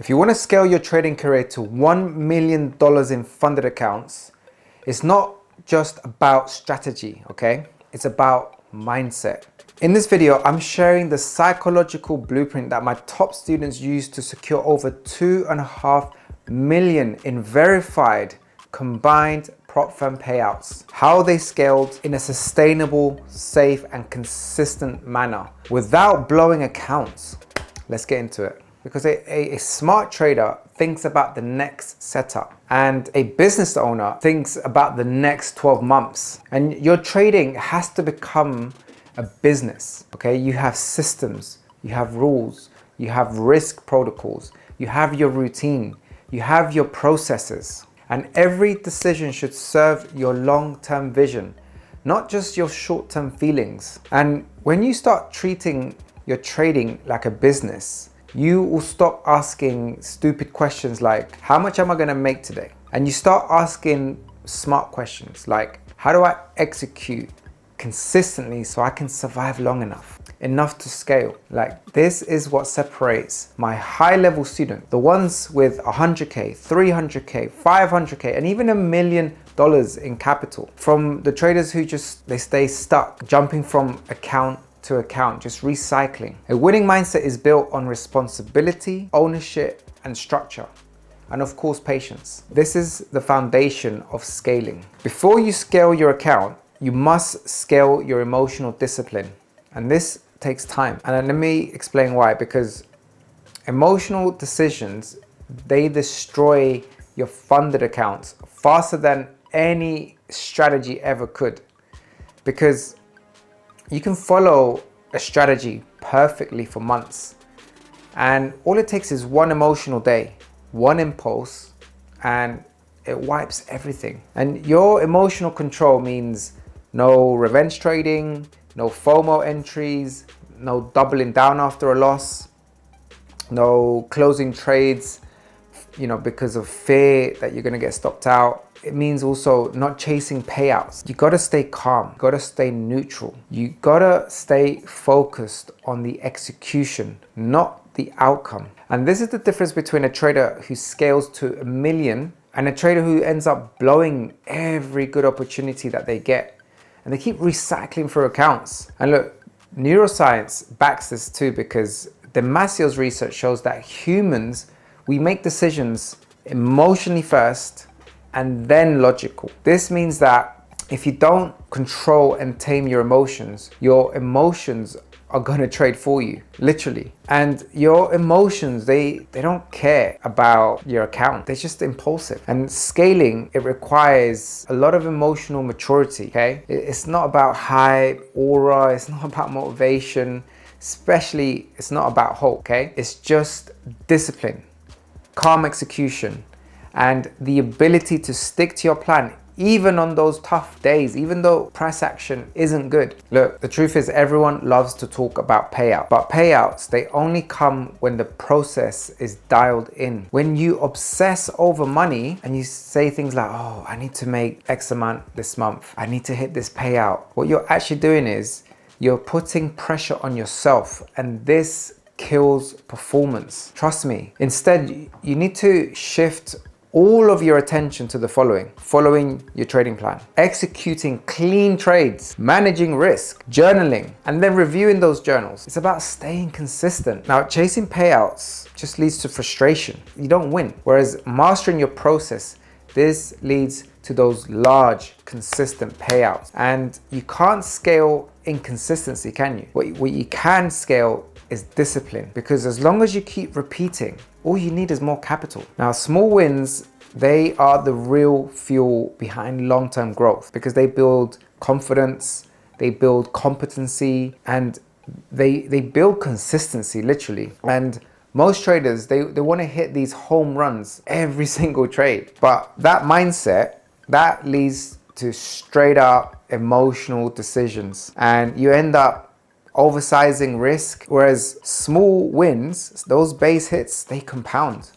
If you want to scale your trading career to $1 million in funded accounts, it's not just about strategy, okay? It's about mindset. In this video, I'm sharing the psychological blueprint that my top students use to secure over 2.5 million in verified combined prop firm payouts. How they scaled in a sustainable, safe, and consistent manner without blowing accounts. Let's get into it. Because a smart trader thinks about the next setup, and a business owner thinks about the next 12 months. And your trading has to become a business, okay? You have systems, you have rules, you have risk protocols, you have your routine, you have your processes. And every decision should serve your long-term vision, not just your short-term feelings. And when you start treating your trading like a business, you will stop asking stupid questions like, how much am I gonna make today? And you start asking smart questions like, how do I execute consistently so I can survive long enough to scale? Like, this is what separates my high-level student, the ones with 100K, 300K, 500K, and even $1 million in capital, from the traders who they stay stuck, jumping from account to account, just recycling. A winning mindset is built on responsibility, ownership, and structure. And of course, patience. This is the foundation of scaling. Before you scale your account, you must scale your emotional discipline. And this takes time. And let me explain why. Because emotional decisions, they destroy your funded accounts faster than any strategy ever could. Because you can follow a strategy perfectly for months, and all it takes is one emotional day, one impulse, and it wipes everything. And your emotional control means no revenge trading, no FOMO entries, no doubling down after a loss, no closing trades, because of fear that you're gonna get stopped out. It means also not chasing payouts. You gotta stay calm, you gotta stay neutral. You gotta stay focused on the execution, not the outcome. And this is the difference between a trader who scales to $1 million and a trader who ends up blowing every good opportunity that they get. And they keep recycling through accounts. And look, neuroscience backs this too, because Damasio's research shows that humans, we make decisions emotionally first and then logical. This means that if you don't control and tame your emotions are gonna trade for you, literally. And your emotions, they don't care about your account. They're just impulsive. And scaling, it requires a lot of emotional maturity, okay? It's not about hype, aura, it's not about motivation, especially it's not about hope, okay? It's just discipline, calm execution, and the ability to stick to your plan even on those tough days, even though price action isn't good. Look, the truth is everyone loves to talk about payout, but payouts, they only come when the process is dialed in. When you obsess over money and you say things like, oh, I need to make X amount this month, I need to hit this payout, what you're actually doing is you're putting pressure on yourself, and this kills performance. Trust me. Instead, you need to shift all of your attention to the following your trading plan, executing clean trades, managing risk, journaling, and then reviewing those journals. It's about staying consistent. Now, chasing payouts just leads to frustration. You don't win. Whereas mastering your process, this leads to those large, consistent payouts. And you can't scale inconsistency, can you? What you can scale is discipline, because as long as you keep repeating, all you need is more capital. Now, small wins, they are the real fuel behind long-term growth, because they build confidence, they build competency, and they build consistency, literally. And most traders, they want to hit these home runs every single trade. But that mindset, that leads to straight up emotional decisions, and you end up oversizing risk, whereas small wins, those base hits, they compound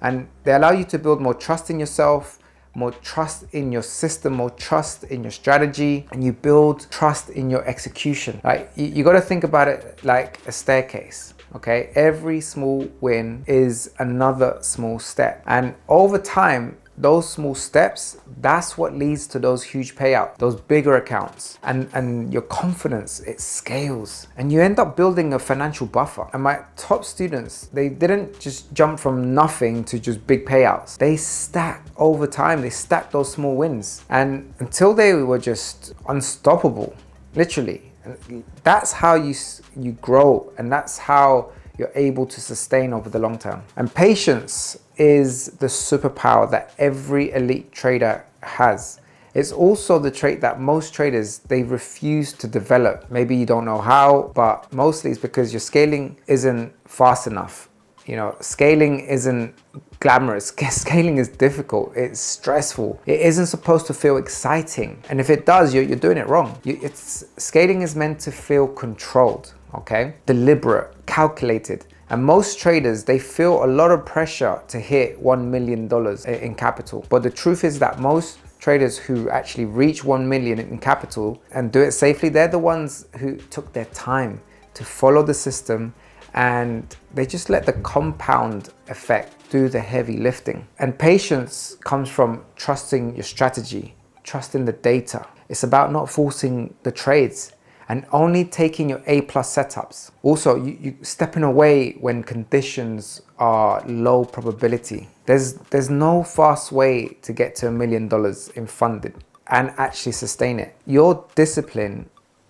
and they allow you to build more trust in yourself, more trust in your system, more trust in your strategy, and you build trust in your execution. Like, you got to think about it like a staircase. Okay, every small win is another small step, and over time those small steps, that's what leads to those huge payouts, those bigger accounts, and your confidence, it scales, and you end up building a financial buffer. And my top students, they didn't just jump from nothing to just big payouts. They stacked over time. They stacked those small wins, and until they were just unstoppable, literally. And that's how you grow, and that's how you're able to sustain over the long term. And patience is the superpower that every elite trader has. It's also the trait that most traders, they refuse to develop. Maybe you don't know how, but mostly it's because your scaling isn't fast enough. You know, scaling isn't glamorous. Scaling is difficult. It's stressful. It isn't supposed to feel exciting. And if it does, you're doing it wrong. Scaling is meant to feel controlled, okay? Deliberate, calculated. And most traders, they feel a lot of pressure to hit $1 million in capital. But the truth is that most traders who actually reach 1 million in capital and do it safely, they're the ones who took their time to follow the system, and they just let the compound effect do the heavy lifting. And patience comes from trusting your strategy, trusting the data. It's about not forcing the trades and only taking your A+ setups. Also, you stepping away when conditions are low probability. There's no fast way to get to $1 million in funded and actually sustain it. Your discipline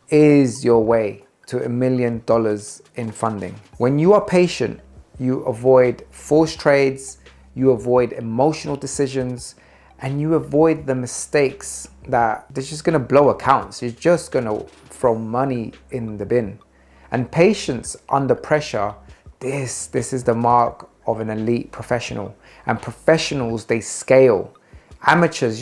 is your way to $1 million in funding. When you are patient, you avoid forced trades, you avoid emotional decisions, and you avoid the mistakes that they're just gonna blow accounts. You're just gonna throw money in the bin. And patience under pressure, this is the mark of an elite professional. And professionals, they scale. Amateurs,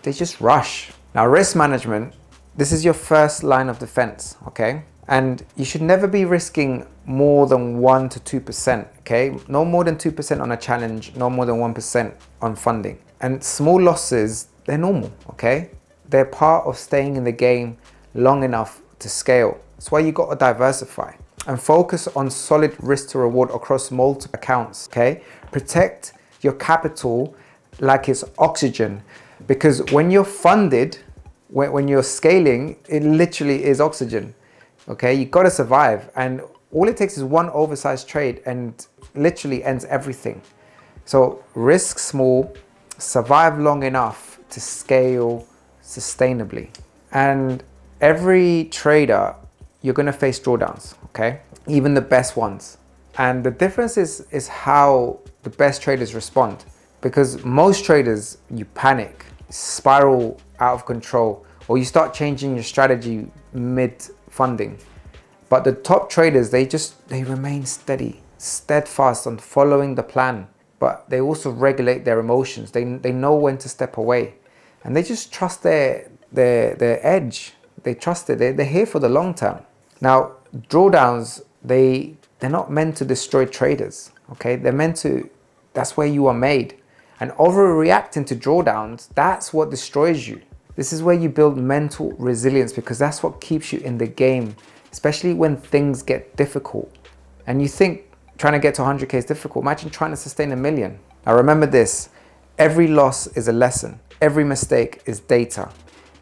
they just rush. Now, risk management, this is your first line of defense, okay? And you should never be risking more than 1 to 2%, okay? No more than 2% on a challenge, no more than 1% on funding. And small losses, they're normal, okay? They're part of staying in the game long enough to scale. That's why you got to diversify and focus on solid risk to reward across multiple accounts, okay? Protect your capital like it's oxygen, because when you're funded, when you're scaling, it literally is oxygen. Okay, you got to survive, and all it takes is one oversized trade and literally ends everything. So risk small, survive long enough to scale sustainably. And every trader, you're going to face drawdowns, okay? Even the best ones. And the difference is how the best traders respond, because most traders, you panic, spiral out of control, or you start changing your strategy mid funding. But the top traders, they remain steady, steadfast on following the plan, but they also regulate their emotions. They know when to step away, and they just trust their edge. They trust it. They're here for the long term. Now, drawdowns, they're not meant to destroy traders, okay? That's where you are made. And overreacting to drawdowns, that's what destroys you. This is where you build mental resilience, because that's what keeps you in the game, especially when things get difficult. And you think trying to get to 100K is difficult. Imagine trying to sustain 1 million. Now remember this, every loss is a lesson. Every mistake is data.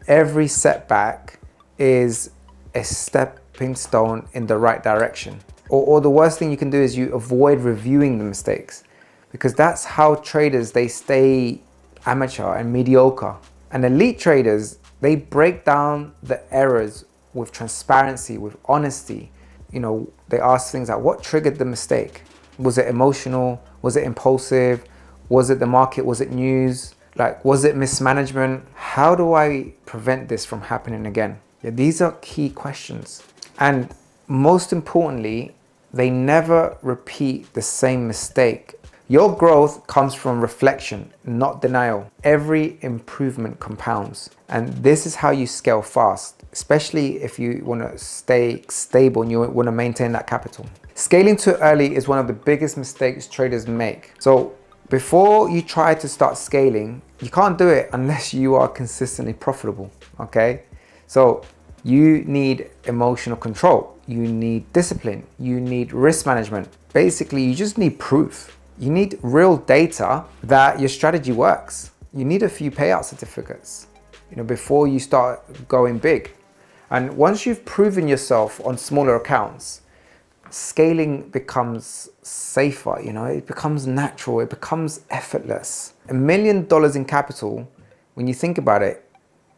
Every setback is a stepping stone in the right direction. Or the worst thing you can do is you avoid reviewing the mistakes, because that's how traders, they stay amateur and mediocre. And elite traders, they break down the errors with transparency, with honesty. You know, they ask things like, what triggered the mistake? Was it emotional? Was it impulsive? Was it the market? Was it news? Like, was it mismanagement? How do I prevent this from happening again? Yeah, these are key questions. And most importantly, they never repeat the same mistake. Your growth comes from reflection, not denial. Every improvement compounds. And this is how you scale fast, especially if you want to stay stable and you want to maintain that capital. Scaling too early is one of the biggest mistakes traders make. So before you try to start scaling, you can't do it unless you are consistently profitable, okay? So you need emotional control. you need discipline, you need risk management. Basically, you just need proof. You need real data that your strategy works. You need a few payout certificates, before you start going big. And once you've proven yourself on smaller accounts, scaling becomes safer, it becomes natural, it becomes effortless. $1 million in capital, when you think about it,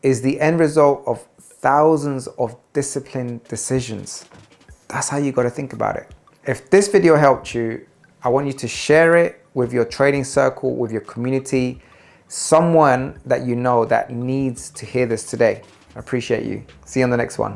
is the end result of thousands of disciplined decisions. That's how you got to think about it. If this video helped you, I want you to share it with your trading circle, with your community, someone that you know that needs to hear this today. I appreciate you. See you on the next one.